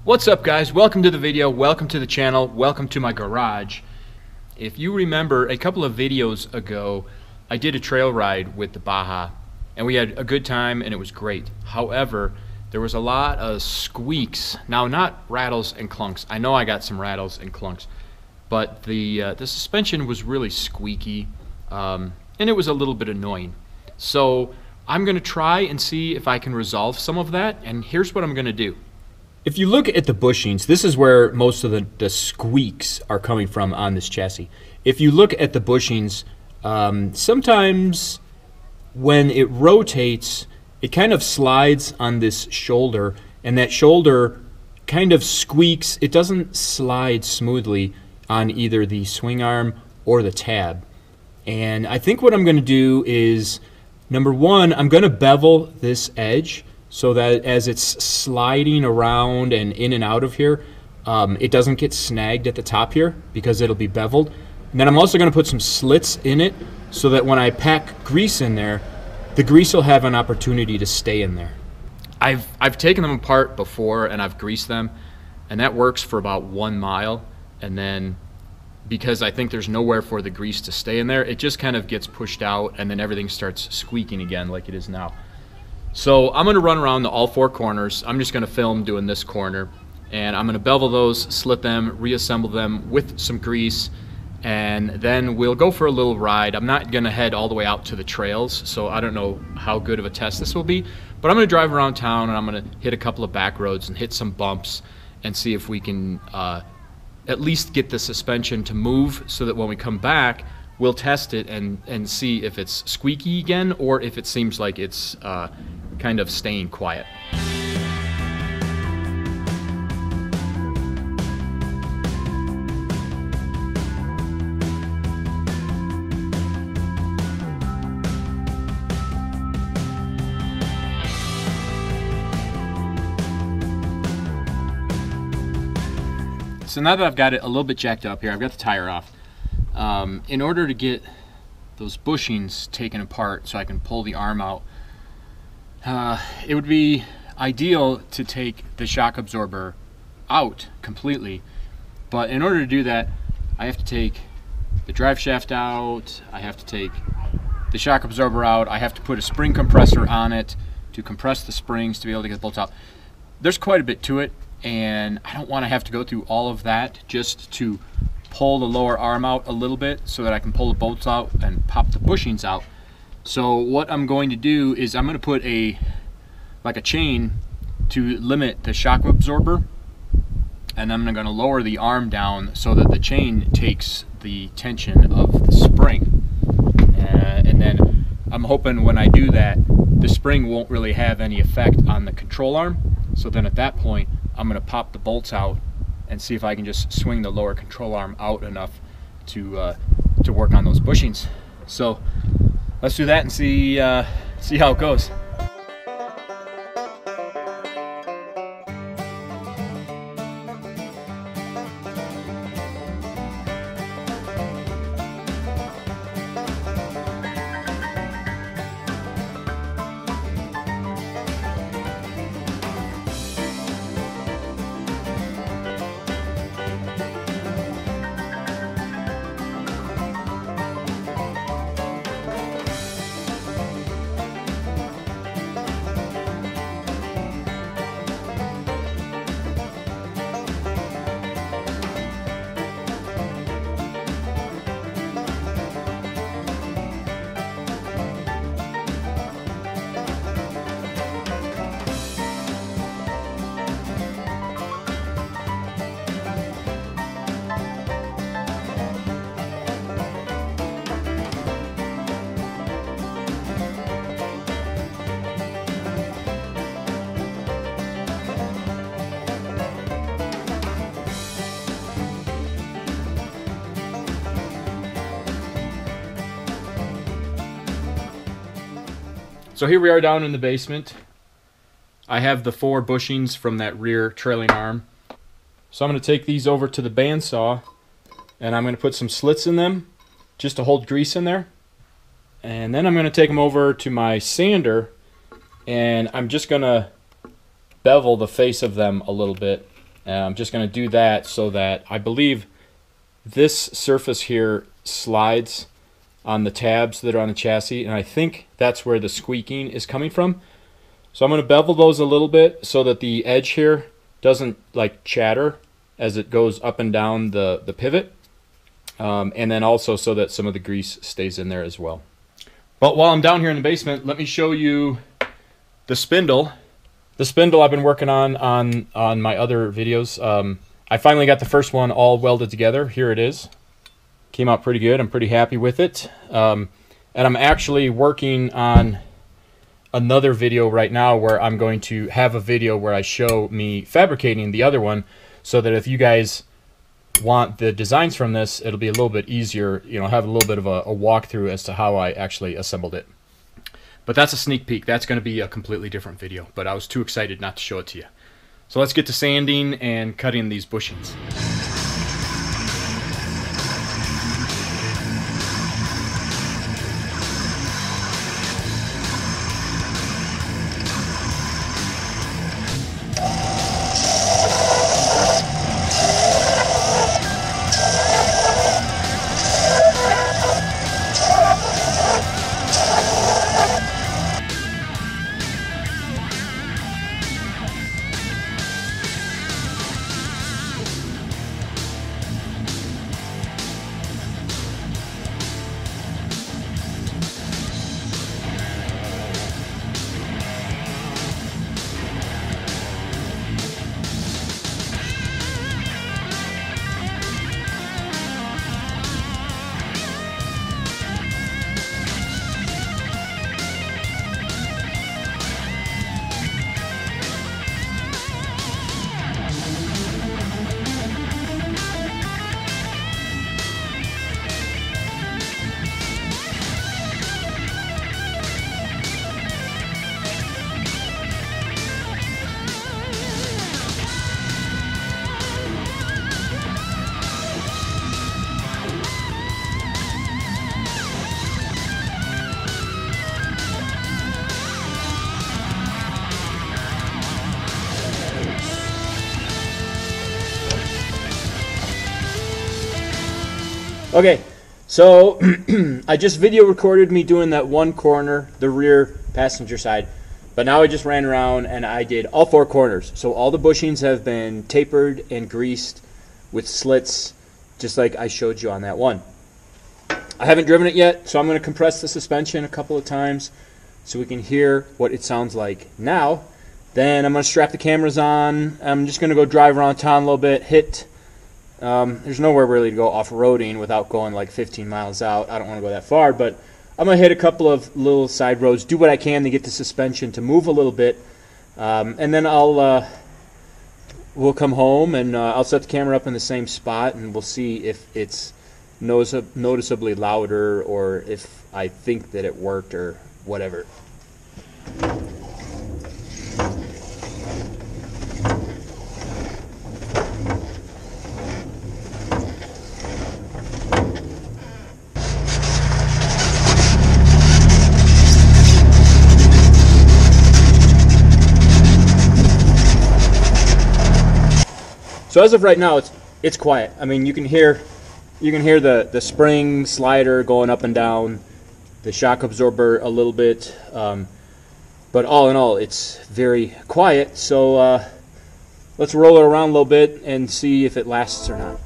What's up, guys? Welcome to the video, welcome to the channel, welcome to my garage. If you remember, a couple of videos ago I did a trail ride with the Baja and we had a good time and it was great. However, there was a lot of squeaks. Now, not rattles and clunks. I know I got some rattles and clunks, but the suspension was really squeaky and it was a little bit annoying. So I'm gonna try and see if I can resolve some of that, and here's what I'm gonna do. If you look at the bushings, this is where most of the squeaks are coming from on this chassis. If you look at the bushings, sometimes when it rotates, it kind of slides on this shoulder, and that shoulder kind of squeaks. It doesn't slide smoothly on either the swing arm or the tab. And I think what I'm going to do is, number one, I'm going to bevel this edge so that as it's sliding around and in and out of here, it doesn't get snagged at the top here because it'll be beveled. And then I'm also going to put some slits in it so that when I pack grease in there, the grease will have an opportunity to stay in there. I've taken them apart before and I've greased them, and that works for about 1 mile, and then because I think there's nowhere for the grease to stay in there, it just kind of gets pushed out and then everything starts squeaking again like it is now. So I'm going to run around all 4 corners. I'm just going to film doing this corner, and I'm going to bevel those, slit them, reassemble them with some grease, and then we'll go for a little ride. I'm not going to head all the way out to the trails, so I don't know how good of a test this will be, but I'm going to drive around town and I'm going to hit a couple of back roads and hit some bumps and see if we can at least get the suspension to move so that when we come back, we'll test it and see if it's squeaky again or if it seems like it's kind of staying quiet. So now that I've got it a little bit jacked up here, I've got the tire off. In order to get those bushings taken apart so I can pull the arm out, it would be ideal to take the shock absorber out completely, but in order to do that I have to take the drive shaft out, I have to take the shock absorber out, I have to put a spring compressor on it to compress the springs to be able to get the bolts out. There's quite a bit to it, and I don't want to have to go through all of that just to pull the lower arm out a little bit so that I can pull the bolts out and pop the bushings out. So what I'm going to do is I'm going to put a chain to limit the shock absorber, and I'm going to lower the arm down so that the chain takes the tension of the spring. And then I'm hoping when I do that, the spring won't really have any effect on the control arm. So then at that point, I'm going to pop the bolts out and see if I can just swing the lower control arm out enough to work on those bushings. So let's do that and see how it goes. So here we are down in the basement. I have the 4 bushings from that rear trailing arm. So I'm going to take these over to the bandsaw and I'm going to put some slits in them just to hold grease in there. And then I'm going to take them over to my sander and I'm just going to bevel the face of them a little bit I'm just going to do that so that I believe this surface here slides on the tabs that are on the chassis, and I think that's where the squeaking is coming from. So I'm going to bevel those a little bit so that the edge here doesn't like chatter as it goes up and down the pivot, and then also so that some of the grease stays in there as well. But while I'm down here in the basement, let me show you the spindle. The spindle I've been working on my other videos. I finally got the first one all welded together. Here it is. Came out pretty good. I'm pretty happy with it. And I'm actually working on another video right now where I'm going to have a video where I show me fabricating the other one, so that if you guys want the designs from this, it'll be a little bit easier, you know, have a little bit of a walkthrough as to how I actually assembled it. But that's a sneak peek. That's going to be a completely different video, but I was too excited not to show it to you. So let's get to sanding and cutting these bushings. Okay, so I just video recorded me doing that one corner, the rear passenger side, but now I just ran around and I did all four corners. So all the bushings have been tapered and greased with slits, just like I showed you on that one. I haven't driven it yet, so I'm going to compress the suspension a couple of times so we can hear what it sounds like now. Then I'm going to strap the cameras on. I'm just going to go drive around town a little bit, hit... there's nowhere really to go off-roading without going like 15 miles out. I don't want to go that far, but I'm going to hit a couple of little side roads, do what I can to get the suspension to move a little bit, and then we'll come home and I'll set the camera up in the same spot, and we'll see if it's noticeably louder or if I think that it worked or whatever. So as of right now, it's quiet. I mean, you can hear the spring slider going up and down, the shock absorber a little bit, but all in all, it's very quiet. So let's roll it around a little bit and see if it lasts or not.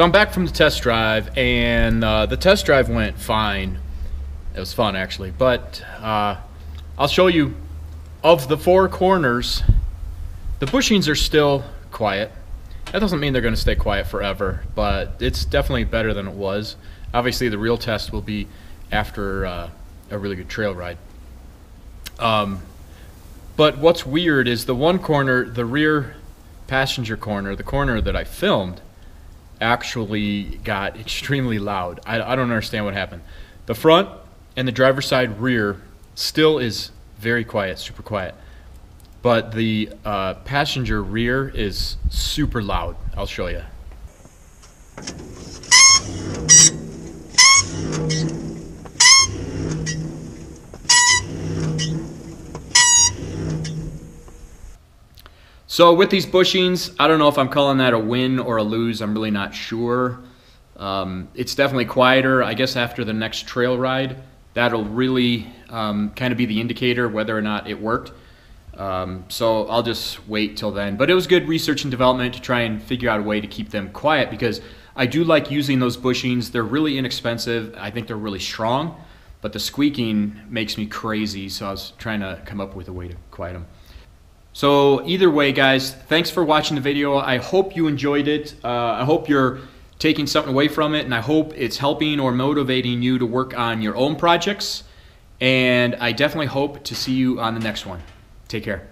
So I'm back from the test drive, and the test drive went fine. It was fun, actually, but I'll show you, of the 4 corners, the bushings are still quiet. That doesn't mean they're going to stay quiet forever, but it's definitely better than it was. Obviously, the real test will be after a really good trail ride. But what's weird is the one corner, the rear passenger corner, the corner that I filmed, actually got extremely loud. I don't understand what happened. The front and the driver's side rear still is very quiet, super quiet. But the passenger rear is super loud. I'll show you. So with these bushings, I don't know if I'm calling that a win or a lose. I'm really not sure. It's definitely quieter. I guess after the next trail ride, that'll really kind of be the indicator whether or not it worked. So I'll just wait till then. But it was good research and development to try and figure out a way to keep them quiet, because I do like using those bushings. They're really inexpensive. I think they're really strong, but the squeaking makes me crazy, so I was trying to come up with a way to quiet them. So either way, guys, thanks for watching the video. I hope you enjoyed it. I hope you're taking something away from it, and I hope it's helping or motivating you to work on your own projects. And I definitely hope to see you on the next one. Take care.